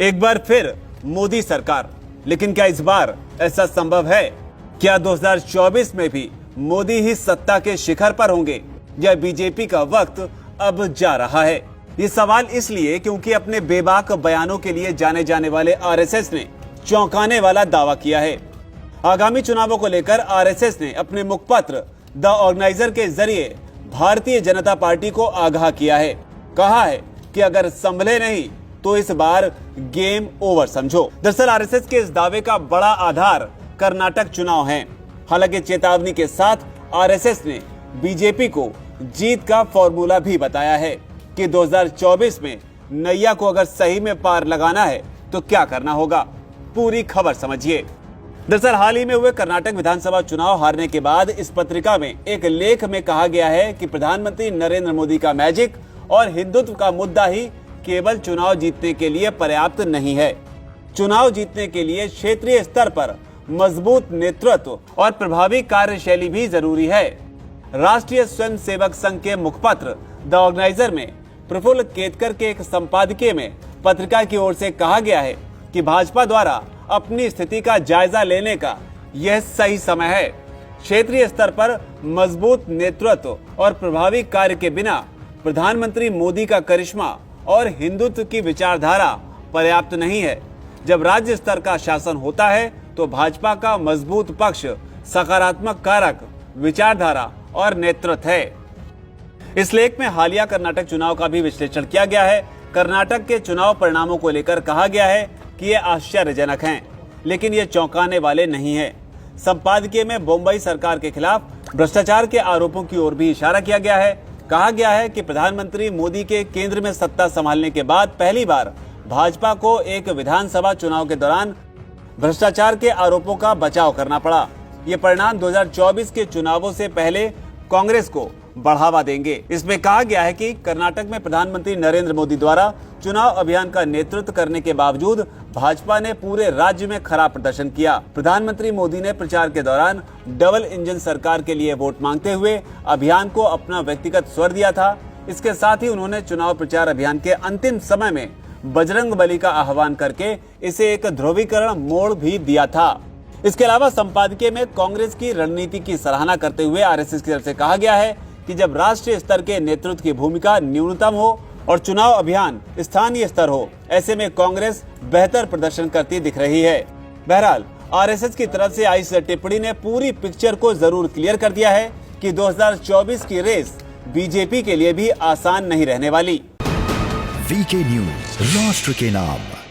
एक बार फिर मोदी सरकार, लेकिन क्या इस बार ऐसा संभव है? क्या 2024 में भी मोदी ही सत्ता के शिखर पर होंगे या बीजेपी का वक्त अब जा रहा है? ये सवाल इसलिए क्योंकि अपने बेबाक बयानों के लिए जाने जाने वाले आरएसएस ने चौंकाने वाला दावा किया है। आगामी चुनावों को लेकर आरएसएस ने अपने मुखपत्र द ऑर्गेनाइजर के जरिए भारतीय जनता पार्टी को आगाह किया है। कहा है कि अगर संभले नहीं तो इस बार गेम ओवर समझो। दरअसल आरएसएस के इस दावे का बड़ा आधार कर्नाटक चुनाव है। हालांकि चेतावनी के साथ आरएसएस ने बीजेपी को जीत का फॉर्मूला भी बताया है कि 2024 में नैया को अगर सही में पार लगाना है तो क्या करना होगा। पूरी खबर समझिए। दरअसल हाल ही में हुए कर्नाटक विधानसभा चुनाव हारने के बाद इस पत्रिका में एक लेख में कहा गया है कि प्रधानमंत्री नरेंद्र मोदी का मैजिक और हिंदुत्व का मुद्दा ही केवल चुनाव जीतने के लिए पर्याप्त नहीं है। चुनाव जीतने के लिए क्षेत्रीय स्तर पर मजबूत नेतृत्व और प्रभावी कार्यशैली भी जरूरी है। राष्ट्रीय स्वयंसेवक संघ के मुखपत्र द ऑर्गेनाइजर में प्रफुल्ल केतकर के एक संपादकीय में पत्रिका की ओर से कहा गया है कि भाजपा द्वारा अपनी स्थिति का जायजा लेने का यह सही समय है। क्षेत्रीय स्तर पर मजबूत नेतृत्व और प्रभावी कार्य के बिना प्रधानमंत्री मोदी का करिश्मा और हिंदुत्व की विचारधारा पर्याप्त नहीं है। जब राज्य स्तर का शासन होता है तो भाजपा का मजबूत पक्ष सकारात्मक कारक, विचारधारा और नेतृत्व है। इस लेख में हालिया कर्नाटक चुनाव का भी विश्लेषण किया गया है। कर्नाटक के चुनाव परिणामों को लेकर कहा गया है कि ये आश्चर्यजनक हैं, लेकिन ये चौंकाने वाले नहीं हैं। संपादकीय में बम्बई सरकार के खिलाफ भ्रष्टाचार के आरोपों की ओर भी इशारा किया गया है। कहा गया है कि प्रधानमंत्री मोदी के केंद्र में सत्ता संभालने के बाद पहली बार भाजपा को एक विधानसभा चुनाव के दौरान भ्रष्टाचार के आरोपों का बचाव करना पड़ा। ये परिणाम 2024 के चुनावों से पहले कांग्रेस को बढ़ावा देंगे। इसमें कहा गया है कि कर्नाटक में प्रधानमंत्री नरेंद्र मोदी द्वारा चुनाव अभियान का नेतृत्व करने के बावजूद भाजपा ने पूरे राज्य में खराब प्रदर्शन किया। प्रधानमंत्री मोदी ने प्रचार के दौरान डबल इंजन सरकार के लिए वोट मांगते हुए अभियान को अपना व्यक्तिगत स्वर दिया था। इसके साथ ही उन्होंने चुनाव प्रचार अभियान के अंतिम समय में बजरंग बली का आह्वान करके इसे एक ध्रुवीकरण मोड़ भी दिया था। इसके अलावा संपादकीय में कांग्रेस की रणनीति की सराहना करते हुए आरएसएस की तरफ से कहा गया है कि जब राष्ट्रीय स्तर के नेतृत्व की भूमिका न्यूनतम हो और चुनाव अभियान स्थानीय स्तर हो, ऐसे में कांग्रेस बेहतर प्रदर्शन करती दिख रही है। बहरहाल आरएसएस की तरफ से आई इस टिप्पणी ने पूरी पिक्चर को जरूर क्लियर कर दिया है कि 2024 की रेस बीजेपी के लिए भी आसान नहीं रहने वाली। वीके न्यूज, राष्ट्र के नाम।